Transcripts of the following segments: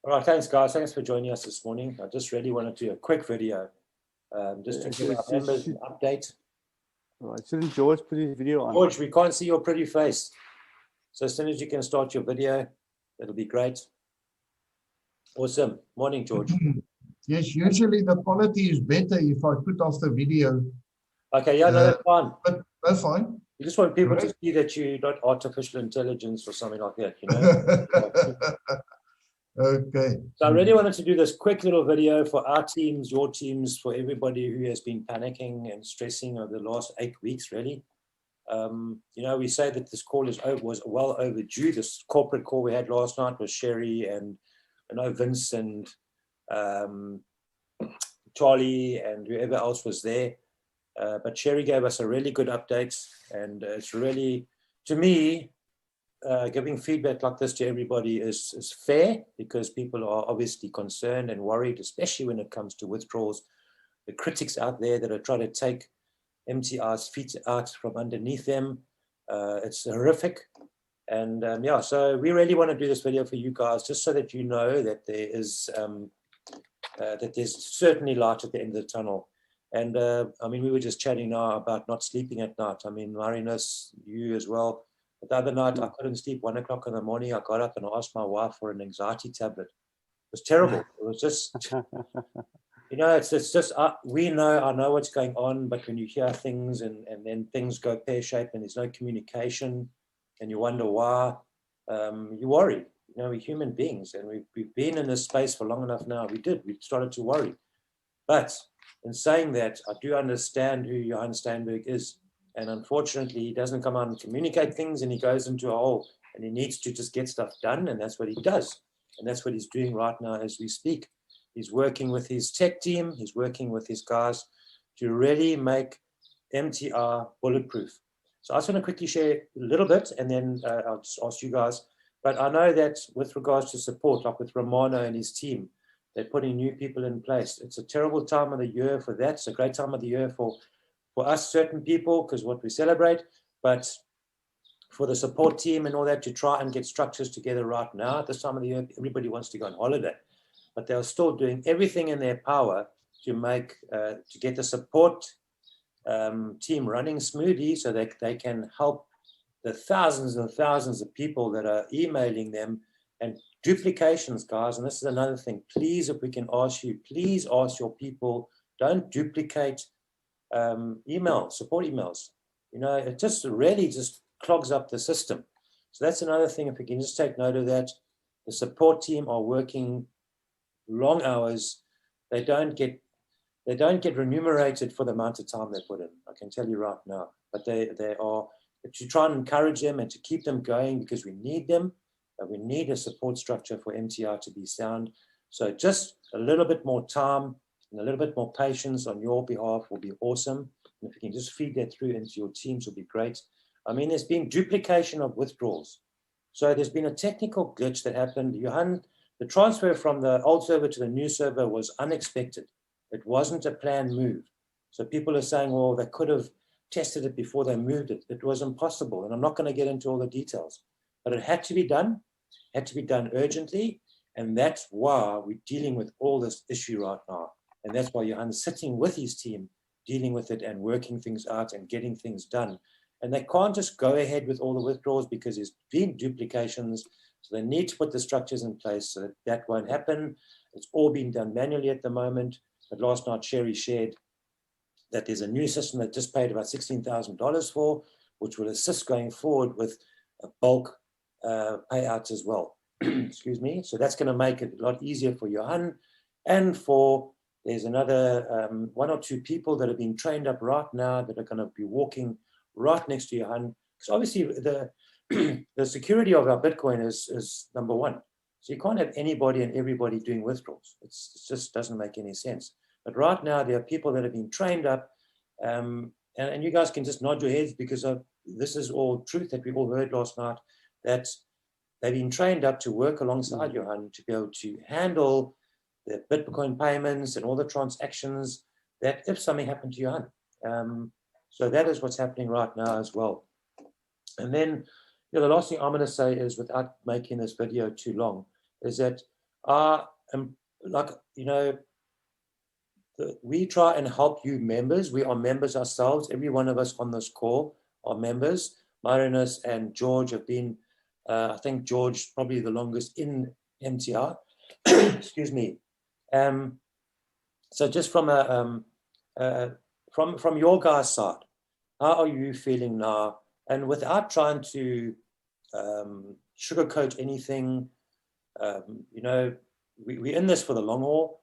All right, thanks, guys. Thanks for joining us this morning. I just really wanted to do a quick video just to give our members an update. Right, shouldn't George put his video on? George, we can't see your pretty face. So as soon as you can start your video, that'll be great. Awesome. Morning, George. Yes, usually the quality is better if I put off the video. Okay, yeah, no, that's fine. But that's fine. You just want people to see that you're not artificial intelligence or something like that, you know? Okay. So I really wanted to do this quick little video for our teams, your teams, for everybody who has been panicking and stressing over the last 8 weeks, really. You know, we say that this call was well overdue. This corporate call we had last night was Sherry and I know Vince and Charlie and whoever else was there. But Sherry gave us a really good update, and it's really, to me, giving feedback like this to everybody is fair, because people are obviously concerned and worried, especially when it comes to withdrawals. The critics out there that are trying to take MTI's feet out from underneath them, it's horrific. And yeah, so we really want to do this video for you guys, just so that you know that there is that there's certainly light at the end of the tunnel. And I mean, we were just chatting now about not sleeping at night. I mean, Marinus, you as well. But the other night, I couldn't sleep. 1 o'clock in the morning, I got up and asked my wife for an anxiety tablet. It was terrible. It was just, you know, it's just, we know, I know what's going on, but when you hear things and then things go pear-shaped and there's no communication and you wonder why, you worry. You know, we're human beings, and we've been in this space for long enough now. We started to worry. But in saying that, I do understand who Johan Steinberg is. And unfortunately, he doesn't come out and communicate things, and he goes into a hole, and he needs to just get stuff done. And that's what he does. And that's what he's doing right now as we speak. He's working with his tech team. He's working with his guys to really make MTI bulletproof. So I just want to quickly share a little bit, and then I'll just ask you guys. But I know that with regards to support, like with Romano and his team, they're putting new people in place. It's a terrible time of the year for that. It's a great time of the year for us, certain people, because what we celebrate, but for the support team and all that, to try and get structures together right now at this time of the year, everybody wants to go on holiday, but they're still doing everything in their power to make, to get the support team running smoothly so that they can help the thousands and thousands of people that are emailing them, and duplications, guys. And this is another thing. Please, if we can ask you, please ask your people, don't duplicate support emails. You know, it just really just clogs up the system. So that's another thing. If we can just take note of that, the support team are working long hours. They don't get remunerated for the amount of time they put in. I can tell you right now. But they are, to try and encourage them and to keep them going, because we need them. We need a support structure for MTI to be sound. So just a little bit more time and a little bit more patience on your behalf will be awesome. And if you can just feed that through into your teams, will be great. I mean, there's been duplication of withdrawals. So there's been a technical glitch that happened. Johan, the transfer from the old server to the new server was unexpected. It wasn't a planned move. So people are saying, well, they could have tested it before they moved it. It was impossible. And I'm not going to get into all the details, but it had to be done, urgently. And that's why we're dealing with all this issue right now. And that's why Johan's sitting with his team, dealing with it and working things out and getting things done. And they can't just go ahead with all the withdrawals because there's been duplications. So they need to put the structures in place so that that won't happen. It's all being done manually at the moment. But last night, Sherry shared that there's a new system that just paid about $16,000 for, which will assist going forward with a bulk payouts as well. Excuse me. So that's going to make it a lot easier for Johan, and for, there's another 1 or 2 people that have been trained up right now that are going to be walking right next to Johan. Because obviously the security of our Bitcoin is number one. So you can't have anybody and everybody doing withdrawals. It just doesn't make any sense. But right now there are people that have been trained up, and you guys can just nod your heads, because this is all truth that we all heard last night, that they've been trained up to work alongside Johan to be able to handle the Bitcoin payments and all the transactions, that if something happened to Johan. So that is what's happening right now as well. And then, you know, the last thing I'm going to say is, without making this video too long, is that like, you know, we try and help you members. We are members ourselves. Every one of us on this call are members. Marinus and George have been, I think George probably the longest in MTI. Excuse me. So just from from your guys' side, how are you feeling now? And without trying to sugarcoat anything, you know, we're in this for the long haul.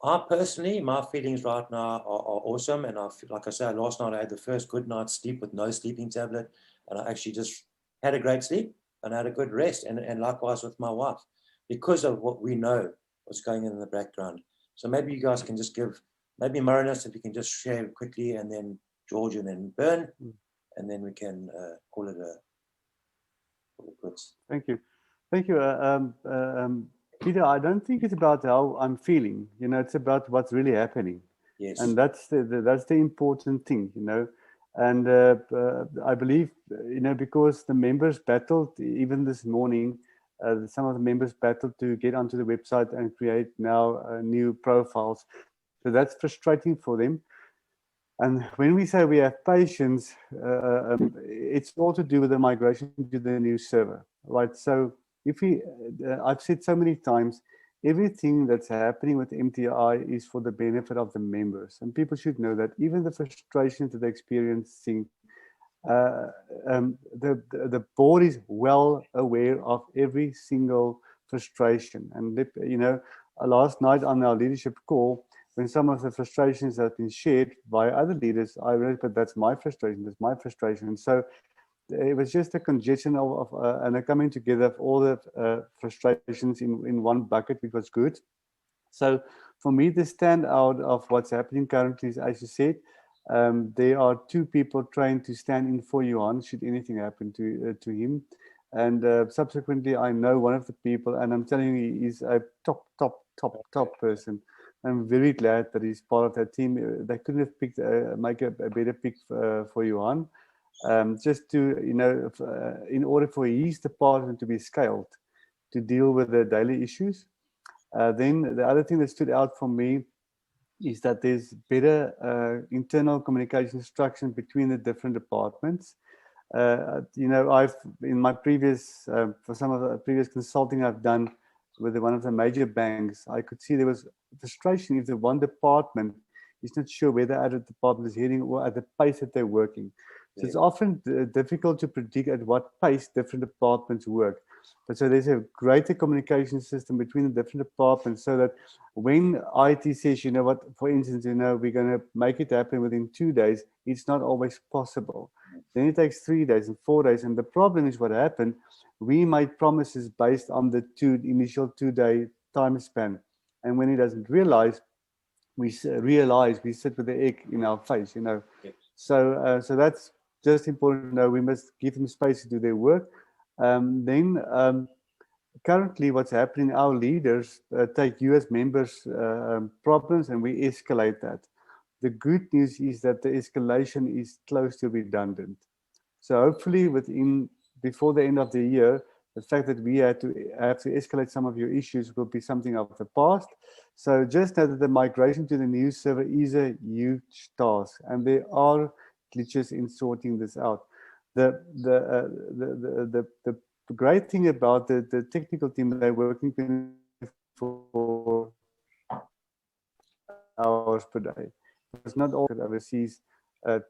I personally, my feelings right now are awesome. And I feel, like I said, last night I had the first good night's sleep with no sleeping tablet. And I actually just had a great sleep and I had a good rest. And likewise with my wife, because of what we know what's going on in the background. So maybe you guys can just give, maybe Marinus, if you can just share quickly, and then George, and then Bern, and then we can call it good. Thank you. Thank you. Peter, I don't think it's about how I'm feeling. You know, it's about what's really happening. Yes. And that's the important thing, you know. And I believe, you know, because the members battled, even this morning, some of the members battled to get onto the website and create now new profiles. So that's frustrating for them. And when we say we have patience, it's all to do with the migration to the new server, right? So if we, I've said so many times, everything that's happening with MTI is for the benefit of the members. And people should know that even the frustrations that they're experiencing, the board is well aware of every single frustration. And, you know, last night on our leadership call, when some of the frustrations have been shared by other leaders, I realized, but that's my frustration, that's my frustration. And so it was just a congestion and a coming together of all the frustrations in one bucket, which was good. So for me, the standout of what's happening currently is, as you said, there are two people trying to stand in for Johan should anything happen to him. And subsequently, I know one of the people, and I'm telling you, he's a top person. I'm very glad that he's part of that team. They couldn't have picked, make a better pick for Johan. Just to, you know, in order for his department to be scaled to deal with the daily issues. Then the other thing that stood out for me is that there's better internal communication structure between the different departments. You know, I've, in my previous, for some of the previous consulting I've done with one of the major banks, I could see there was frustration if the one department is not sure where the other department is heading or at the pace that they're working. So it's often difficult to predict at what pace different departments work. But so there's a greater communication system between the different departments so that when IT says, you know what, for instance, you know, we're going to make it happen within 2 days, it's not always possible. Then it takes 3 days and 4 days. And the problem is what happened, we made promises based on the initial 2-day time span. And when he doesn't realize, we sit with the egg in our face, you know. Yes. So that's just important to know. We must give them space to do their work. Currently what's happening, our leaders take you as members problems and we escalate that. The good news is that the escalation is close to redundant. So hopefully before the end of the year, the fact that we have to escalate some of your issues will be something of the past. So just know that the migration to the new server is a huge task, and there are glitches in sorting this out. The great thing about the technical team, they're working 24 hours per day. It's not all overseas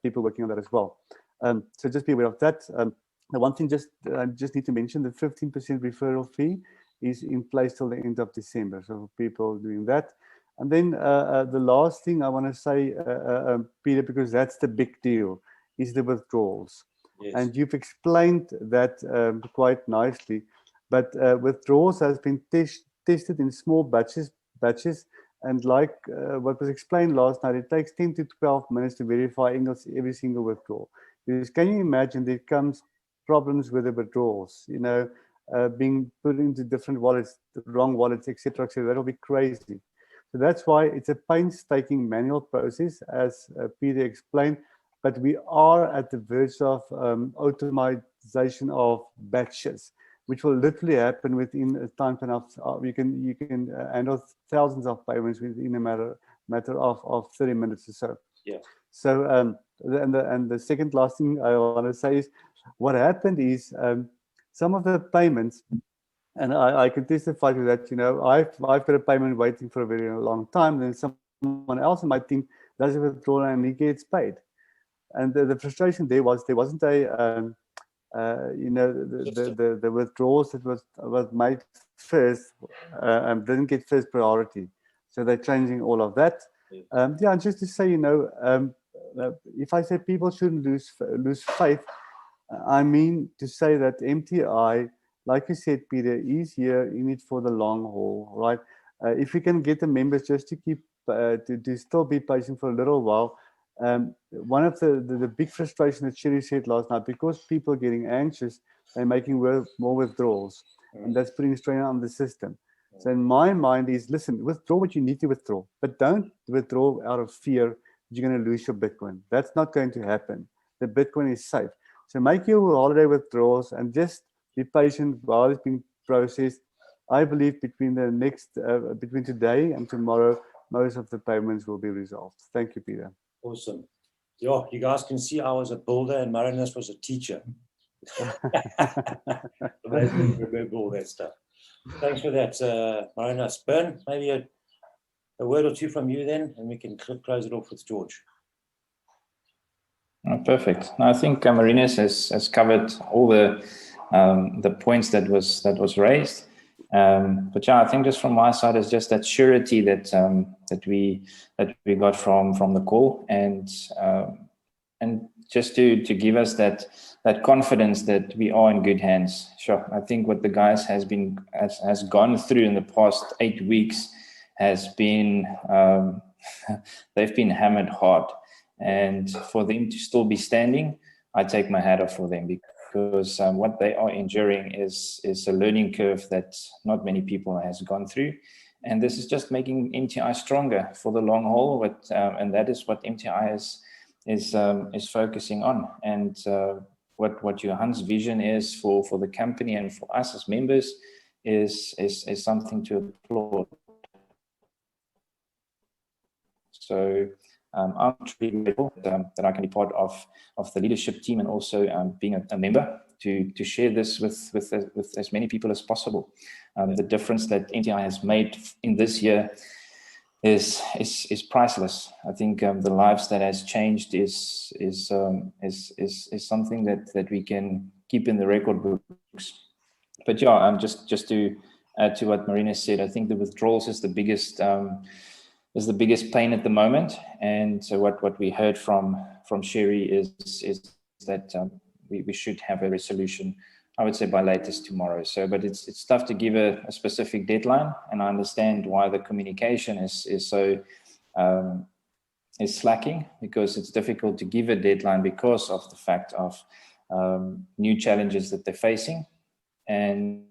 people working on that as well. So just be aware of that. The one thing I just need to mention, the 15% referral fee is in place till the end of December. So people doing that. And then the last thing I want to say, Peter, because that's the big deal, is the withdrawals. Yes. And you've explained that quite nicely. But withdrawals has been tested in small batches. And like what was explained last night, it takes 10 to 12 minutes to verify every single withdrawal. Because can you imagine there comes problems with the withdrawals, you know, being put into different wallets, the wrong wallets, etc., etc. That'll be crazy. So that's why it's a painstaking manual process, as Peter explained. But we are at the verge of automation of batches. which will literally happen within a time enough. You can handle thousands of payments within a matter of 30 minutes or so. Yeah. So and the second last thing I want to say is, what happened is some of the payments, and I can testify to that. You know, I've got a payment waiting for a very long time. Then someone else in my team does a withdrawal and he gets paid. And the frustration there wasn't a you know, the withdrawals that was made first didn't get first priority. So they're changing all of that. Yeah, and just to say, you know, if I say people shouldn't lose faith, I mean to say that MTI, like you said, Peter, is here in it for the long haul, right? If we can get the members just to keep to still be patient for a little while. One of the big frustration that Sherry said last night, because people are getting anxious, they're making more withdrawals, and that's putting strain on the system. So in my mind is, listen, withdraw what you need to withdraw, but don't withdraw out of fear that you're going to lose your Bitcoin. That's not going to happen. The Bitcoin is safe. So make your holiday withdrawals and just be patient while it's being processed. I believe between the next, between today and tomorrow, most of the payments will be resolved. Thank you, Peter. Awesome. Yeah, you guys can see I was a builder and Marinus was a teacher. Amazing, remember all that stuff. Thanks for that, Marinus. Bern, maybe a word or two from you then, and we can close it off with George. Oh, perfect. I think Marinus has covered all the points that was raised. But yeah, I think just from my side is just that surety that we got from the call, and just to give us that confidence that we are in good hands. Sure, I think what the guys has gone through in the past 8 weeks has been they've been hammered hard, and for them to still be standing, I take my hat off for them, because what they are enduring is a learning curve that not many people has gone through. And this is just making MTI stronger for the long haul, and that is what MTI is focusing on. And what Johan's vision is for the company and for us as members is something to applaud. So I'm truly grateful that I can be part of the leadership team, and also being a member to share this with as many people as possible. The difference that MTI has made in this year is priceless. I think the lives that has changed is something that we can keep in the record books. But yeah, just to add to what Marinus said, I think the withdrawals is the biggest pain at the moment. And so what we heard from Sherry is that we should have a resolution, I would say, by latest tomorrow. So, but it's tough to give a specific deadline, and I understand why the communication is slacking, because it's difficult to give a deadline because of the fact of new challenges that they're facing, and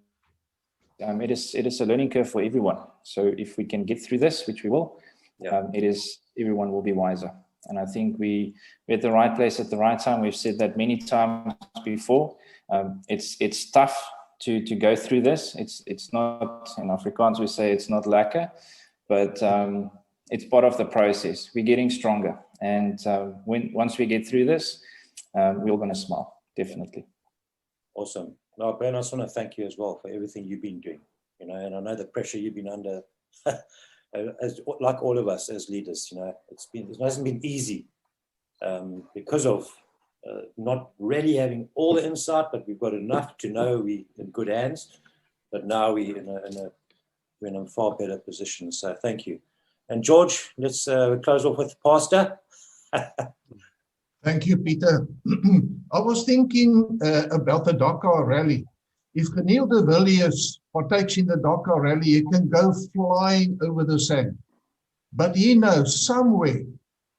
it is a learning curve for everyone. So if we can get through this, which we will, everyone will be wiser. And I think we're at the right place at the right time. We've said that many times before. It's tough to go through this. It's not, in Afrikaans we say it's not lekker, but it's part of the process. We're getting stronger, and once we get through this, we're going to smile, definitely. Awesome. No, Ben, I just want to thank you as well for everything you've been doing. You know, and I know the pressure you've been under. Like all of us as leaders, you know, it hasn't been easy because of not really having all the insight, but we've got enough to know we're in good hands. But now we're in a far better position. So thank you. And George, let's close off with Pastor. Thank you, Peter. I was thinking about the Dakar rally. If Geniel de Villiers partakes in the Dakar rally, he can go flying over the sand. But he knows somewhere,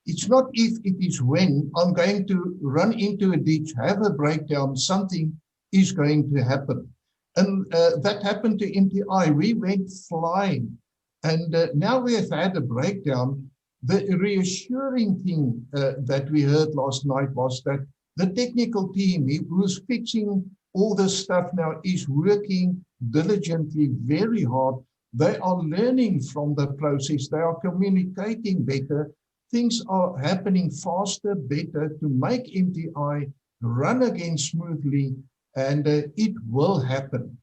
it's not if, it is when I'm going to run into a ditch, have a breakdown, something is going to happen. And that happened to MTI. We went flying. And now we have had a breakdown. The reassuring thing that we heard last night was that the technical team who was fixing all this stuff now is working diligently, very hard. They are learning from the process. They are communicating better. Things are happening faster, better to make MTI run again smoothly, and it will happen.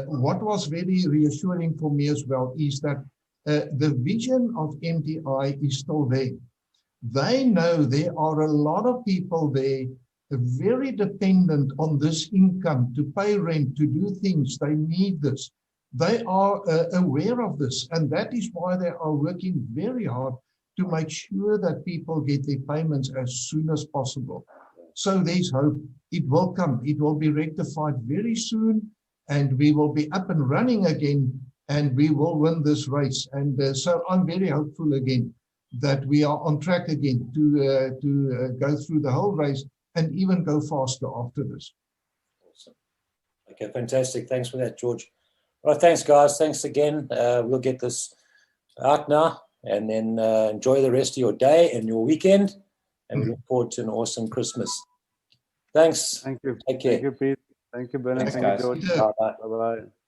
What was very reassuring for me as well is that the vision of MTI is still there. They know there are a lot of people there very dependent on this income to pay rent, to do things. They need this. They are aware of this, and that is why they are working very hard to make sure that people get their payments as soon as possible. So there's hope. It will come. It will be rectified very soon, and we will be up and running again, and we will win this race. And so I'm very hopeful again that we are on track again to go through the whole race and even go faster after this. Awesome. Okay, fantastic. Thanks for that, George. All right, thanks, guys. Thanks again. We'll get this out now, and then enjoy the rest of your day and your weekend. And we look forward to an awesome Christmas. Thanks. Thank you. Take care. Thank you, Pete. Thank you, Bernard. Thanks, Thank you, guys. George. Bye. Bye-bye.